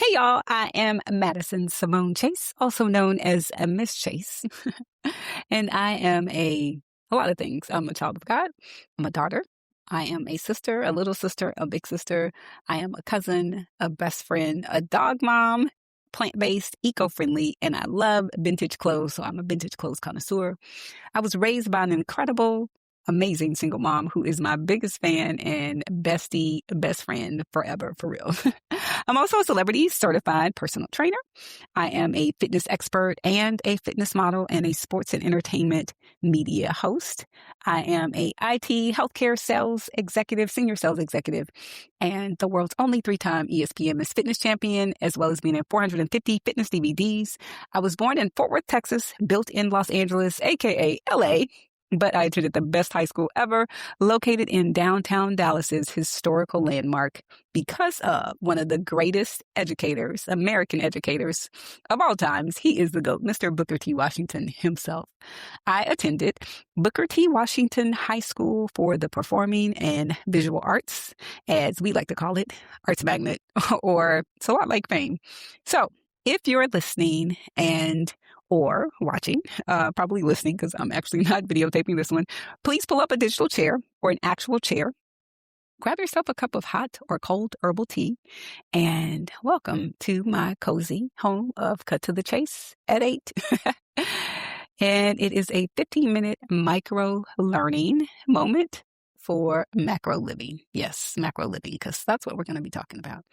Hey y'all, I am Madison Simone Chase, also known as Miss Chase. And I am a lot of things. I'm a child of God. I'm a daughter. I am a sister, a little sister, a big sister. I am a cousin, a best friend, a dog mom, plant-based, eco-friendly, and I love vintage clothes. So I'm a vintage clothes connoisseur. I was raised by an incredible, amazing single mom who is my biggest fan and bestie, best friend forever, for real. I'm also a celebrity certified personal trainer. I am a fitness expert and a fitness model and a sports and entertainment media host. I am a IT healthcare sales executive, senior sales executive, and the world's only 3-time ESPN Miss Fitness champion, as well as being in 450 fitness DVDs. I was born in Fort Worth, Texas, built in Los Angeles, aka LA, but I attended the best high school ever, located in downtown Dallas's historical landmark because of one of the greatest educators, American educators of all times. He is the GOAT, Mr. Booker T. Washington himself. I attended Booker T. Washington High School for the Performing and Visual Arts, as we like to call it, Arts Magnet, or it's a lot like fame. So if you're listening or watching, probably listening because I'm actually not videotaping this one, please pull up a digital chair or an actual chair. Grab yourself a cup of hot or cold herbal tea and welcome to my cozy home of Cut to the Chase at 8. And it is a 15-minute micro learning moment for macro living. Yes, macro living, because that's what we're going to be talking about.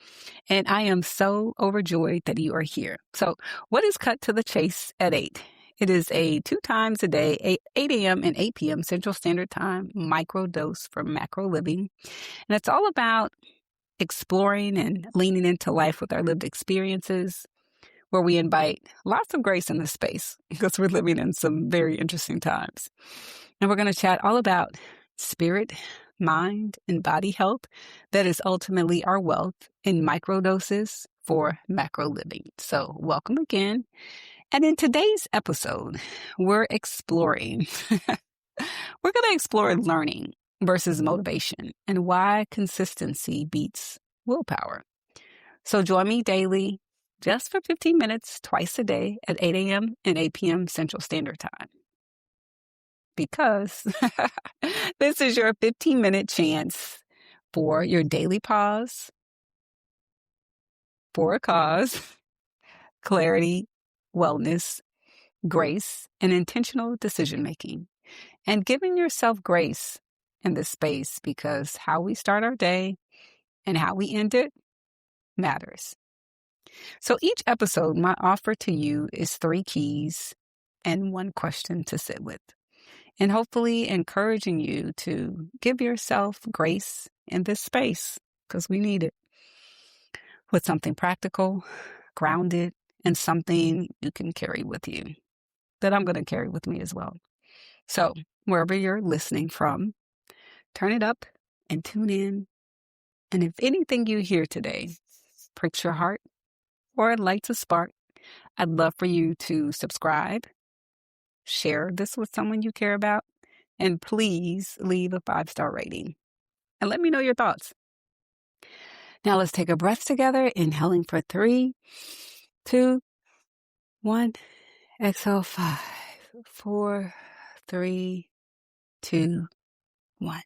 And I am so overjoyed that you are here. So what is Cut to the Chase at 8? It is a 2 times a day, 8 a.m. and 8 p.m. Central Standard Time micro dose for macro living. And it's all about exploring and leaning into life with our lived experiences, where we invite lots of grace in this space because we're living in some very interesting times. And we're going to chat all about spirit, mind, and body health that is ultimately our wealth in microdoses for macro living. So welcome again. And in today's episode, we're going to explore learning versus motivation and why consistency beats willpower. So join me daily just for 15 minutes twice a day at 8 a.m. and 8 p.m. Central Standard Time. Because this is your 15-minute chance for your daily pause, for a cause, clarity, wellness, grace, and intentional decision-making. And giving yourself grace in this space, because how we start our day and how we end it matters. So each episode, my offer to you is 3 keys and 1 question to sit with. And hopefully encouraging you to give yourself grace in this space, because we need it, with something practical, grounded, and something you can carry with you, that I'm going to carry with me as well. So wherever you're listening from, turn it up and tune in. And if anything you hear today pricks your heart or lights a spark, I'd love for you to subscribe, share this with someone you care about, and please leave a 5-star rating and let me know your thoughts. Now let's take a breath together, inhaling for 3, 2, 1. Exhale 5, 4, 3, 2, 1.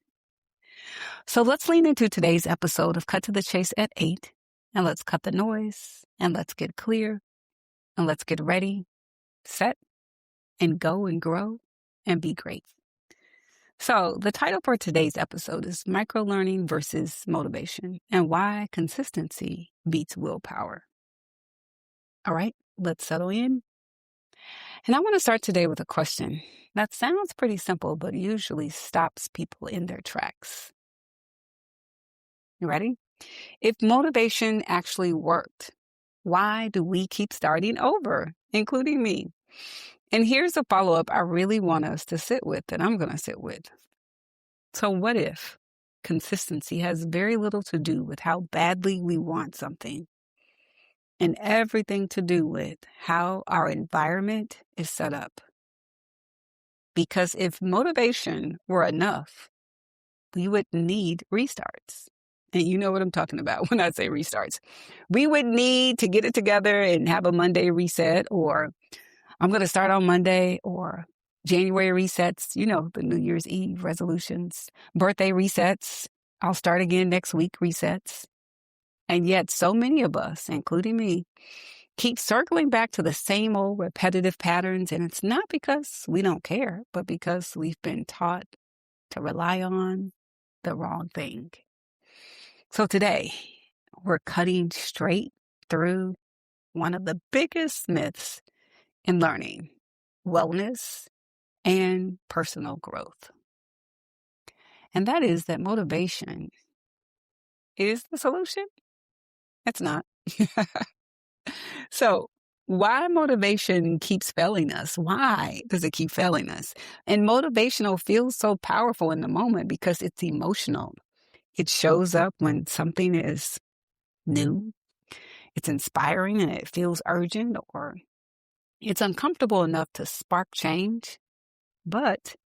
So let's lean into today's episode of Cut to the Chase at 8, and let's cut the noise, and let's get clear, and let's get ready, set, and go and grow and be great. So the title for today's episode is Micro-Learning versus Motivation, and why consistency beats willpower. All right, let's settle in. And I want to start today with a question that sounds pretty simple, but usually stops people in their tracks. You ready? If motivation actually worked, why do we keep starting over, including me? And here's a follow-up I really want us to sit with, that I'm going to sit with. So what if consistency has very little to do with how badly we want something, and everything to do with how our environment is set up? Because if motivation were enough, we wouldn't need restarts. And you know what I'm talking about when I say restarts. We would need to get it together and have a Monday reset, or I'm going to start on Monday, or January resets, the New Year's Eve resolutions, birthday resets, I'll start again next week resets. And yet so many of us, including me, keep circling back to the same old repetitive patterns. And it's not because we don't care, but because we've been taught to rely on the wrong thing. So today, we're cutting straight through one of the biggest myths in learning, wellness, and personal growth. And that is that motivation is the solution. It's not. So why motivation keeps failing us? Why does it keep failing us? And motivational feels so powerful in the moment because it's emotional. It shows up when something is new, it's inspiring, and it feels urgent, or it's uncomfortable enough to spark change. But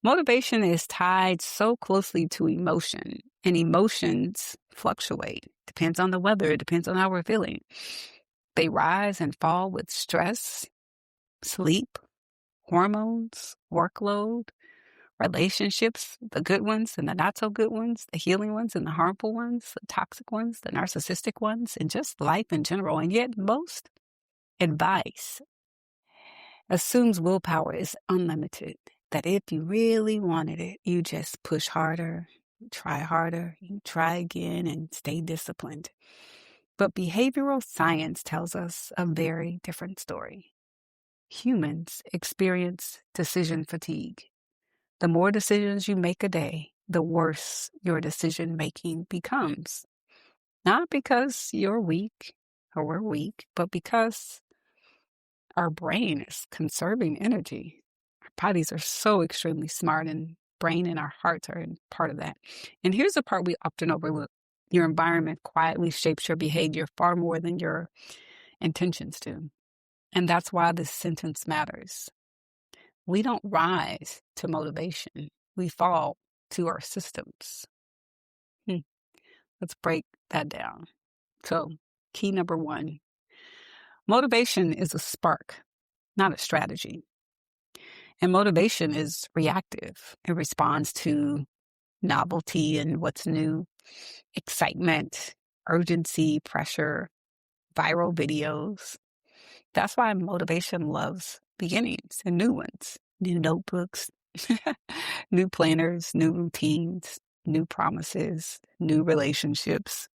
motivation is tied so closely to emotion, and emotions fluctuate. Depends on the weather, it depends on how we're feeling. They rise and fall with stress, sleep, hormones, workload, relationships, the good ones and the not so good ones, the healing ones and the harmful ones, the toxic ones, the narcissistic ones, and just life in general. And yet most advice assumes willpower is unlimited, that if you really wanted it, you just push harder, you try again, and stay disciplined. But behavioral science tells us a very different story. Humans experience decision fatigue. The more decisions you make a day, the worse your decision-making becomes. Not because you're weak or we're weak, but because our brain is conserving energy. Our bodies are so extremely smart, and brain and our hearts are part of that. And here's the part we often overlook. Your environment quietly shapes your behavior far more than your intentions do. And that's why this sentence matters. We don't rise to motivation. We fall to our systems. Let's break that down. So, key number 1, motivation is a spark, not a strategy. And motivation is reactive. It responds to novelty and what's new, excitement, urgency, pressure, viral videos. That's why motivation loves beginnings and new ones, new notebooks, new planners, new routines, new promises, new relationships,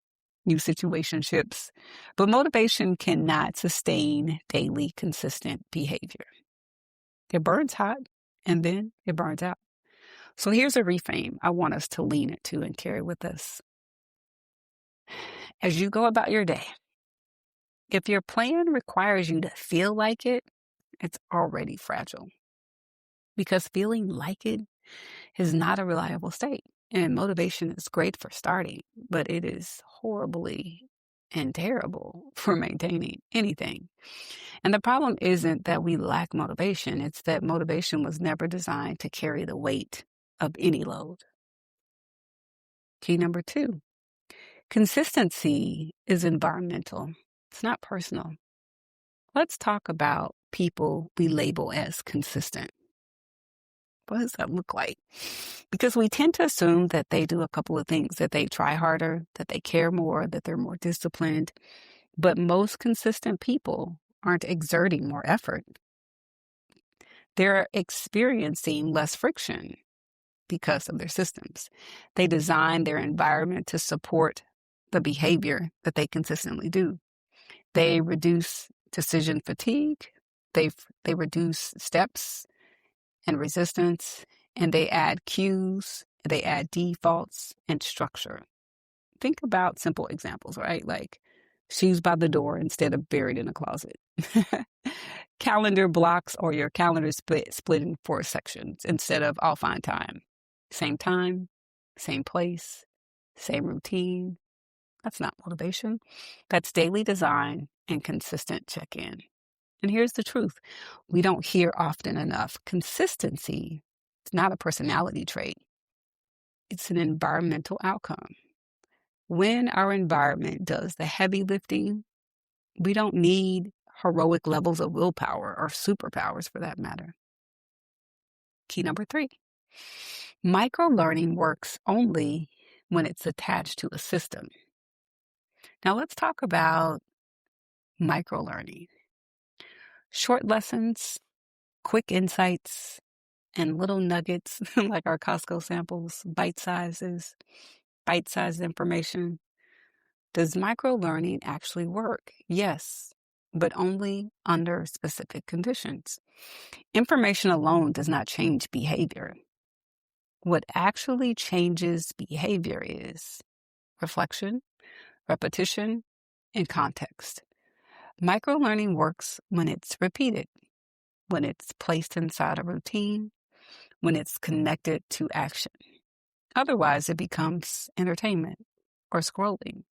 new situationships. But motivation cannot sustain daily consistent behavior. It burns hot and then it burns out. So here's a reframe I want us to lean into and carry with us. As you go about your day, if your plan requires you to feel like it, it's already fragile. Because feeling like it is not a reliable state. And motivation is great for starting, but it is horribly and terrible for maintaining anything. And the problem isn't that we lack motivation. It's that motivation was never designed to carry the weight of any load. Key number 2, consistency is environmental. It's not personal. Let's talk about people we label as consistent. What does that look like? Because we tend to assume that they do a couple of things, that they try harder, that they care more, that they're more disciplined. But most consistent people aren't exerting more effort. They're experiencing less friction because of their systems. They design their environment to support the behavior that they consistently do. They reduce decision fatigue. They reduce steps and resistance, and they add cues, they add defaults and structure. Think about simple examples, right? Like shoes by the door instead of buried in a closet. Calendar blocks, or your calendar split in 4 sections instead of I'll find time. Same time, same place, same routine. That's not motivation. That's daily design and consistent check-in. And here's the truth. We don't hear often enough. Consistency is not a personality trait. It's an environmental outcome. When our environment does the heavy lifting, we don't need heroic levels of willpower or superpowers for that matter. Key number 3. Micro-learning works only when it's attached to a system. Now let's talk about micro-learning. Short lessons, quick insights, and little nuggets like our Costco samples, bite-sized information. Does micro-learning actually work? Yes, but only under specific conditions. Information alone does not change behavior. What actually changes behavior is reflection, repetition, and context. Micro-learning works when it's repeated, when it's placed inside a routine, when it's connected to action. Otherwise, it becomes entertainment or scrolling.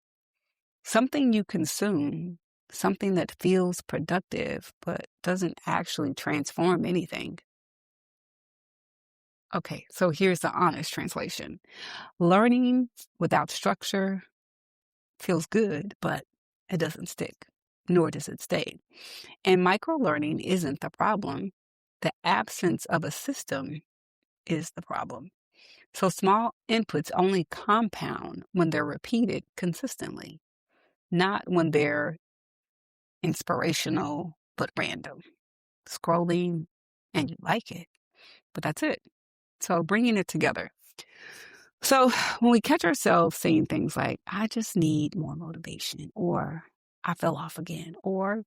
Something you consume, something that feels productive but doesn't actually transform anything. Okay, so here's the honest translation. Learning without structure feels good, but it doesn't stick, nor does it stay. And micro-learning isn't the problem. The absence of a system is the problem. So small inputs only compound when they're repeated consistently, not when they're inspirational but random. Scrolling and you like it, but that's it. So bringing it together. So when we catch ourselves saying things like, I just need more motivation, or I fell off again, or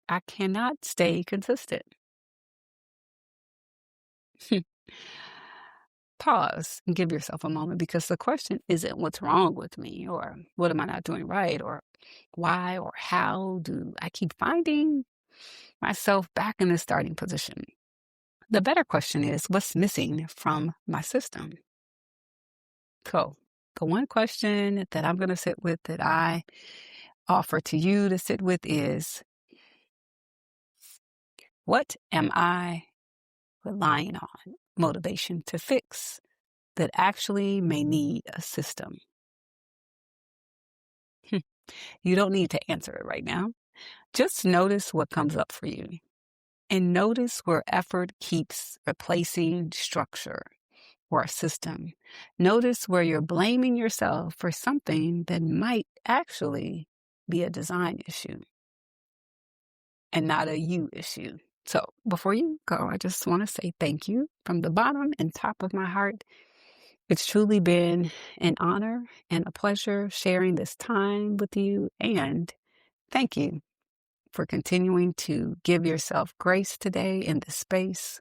I cannot stay consistent. Pause and give yourself a moment, because the question isn't what's wrong with me, or what am I not doing right, or why or how do I keep finding myself back in the starting position. The better question is, what's missing from my system? So the one question that I'm going to sit with, that I offer to you to sit with, is, what am I relying on motivation to fix that actually may need a system? You don't need to answer it right now. Just notice what comes up for you, and notice where effort keeps replacing structure or a system. Notice where you're blaming yourself for something that might actually be a design issue and not a you issue. So before you go, I just want to say thank you from the bottom and top of my heart. It's truly been an honor and a pleasure sharing this time with you. And thank you for continuing to give yourself grace today in this space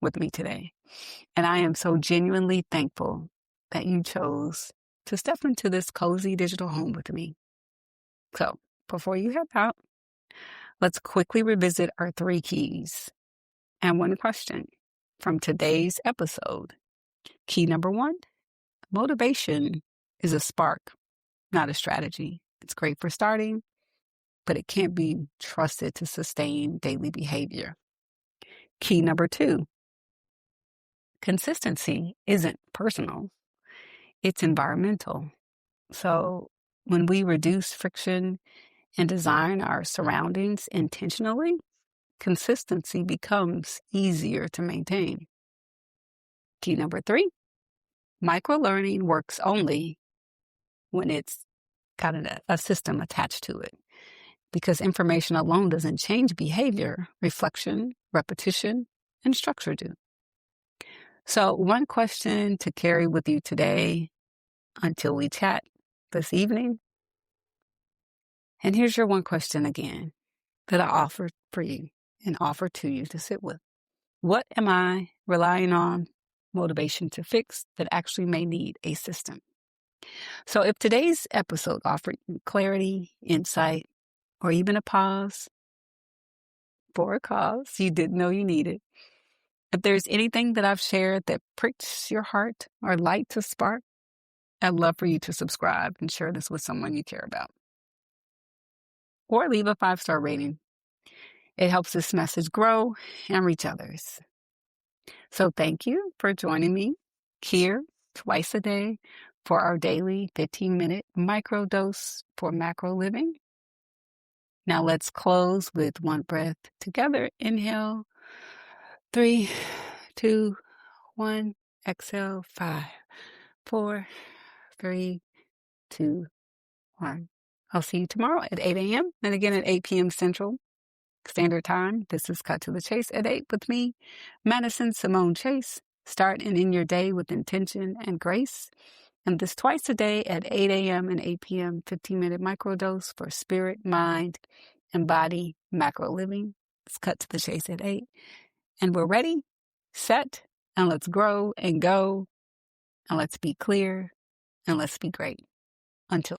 with me today. And I am so genuinely thankful that you chose to step into this cozy digital home with me. So before you head out, let's quickly revisit our 3 keys and one question from today's episode. Key number 1, motivation is a spark, not a strategy. It's great for starting, but it can't be trusted to sustain daily behavior. Key number 2, consistency isn't personal, it's environmental. So when we reduce friction and design our surroundings intentionally, consistency becomes easier to maintain. Key number 3, micro-learning works only when it's got a system attached to it, because information alone doesn't change behavior. Reflection, repetition, and structure do. So one question to carry with you today until we chat this evening. And here's your one question again that I offer for you and offer to you to sit with. What am I relying on motivation to fix that actually may need a system? So if today's episode offered you clarity, insight, or even a pause for a cause you didn't know you needed, if there's anything that I've shared that pricks your heart or lights a spark, I'd love for you to subscribe and share this with someone you care about. Or leave a 5-star rating. It helps this message grow and reach others. So thank you for joining me here twice a day for our daily 15-minute microdose for macro living. Now let's close with one breath together. Inhale, 3, 2, 1. Exhale, 5, 4, 3, 2, 1. I'll see you tomorrow at 8 a.m. and again at 8 p.m. Central Standard Time. This is Cut to the Chase at 8 with me, Madison Simone Chase. Start and end your day with intention and grace. And this twice a day at 8 a.m. and 8 p.m. 15-minute microdose for spirit, mind, and body macro living. It's Cut to the Chase at 8. And we're ready, set, and let's grow and go. And let's be clear and let's be great. Until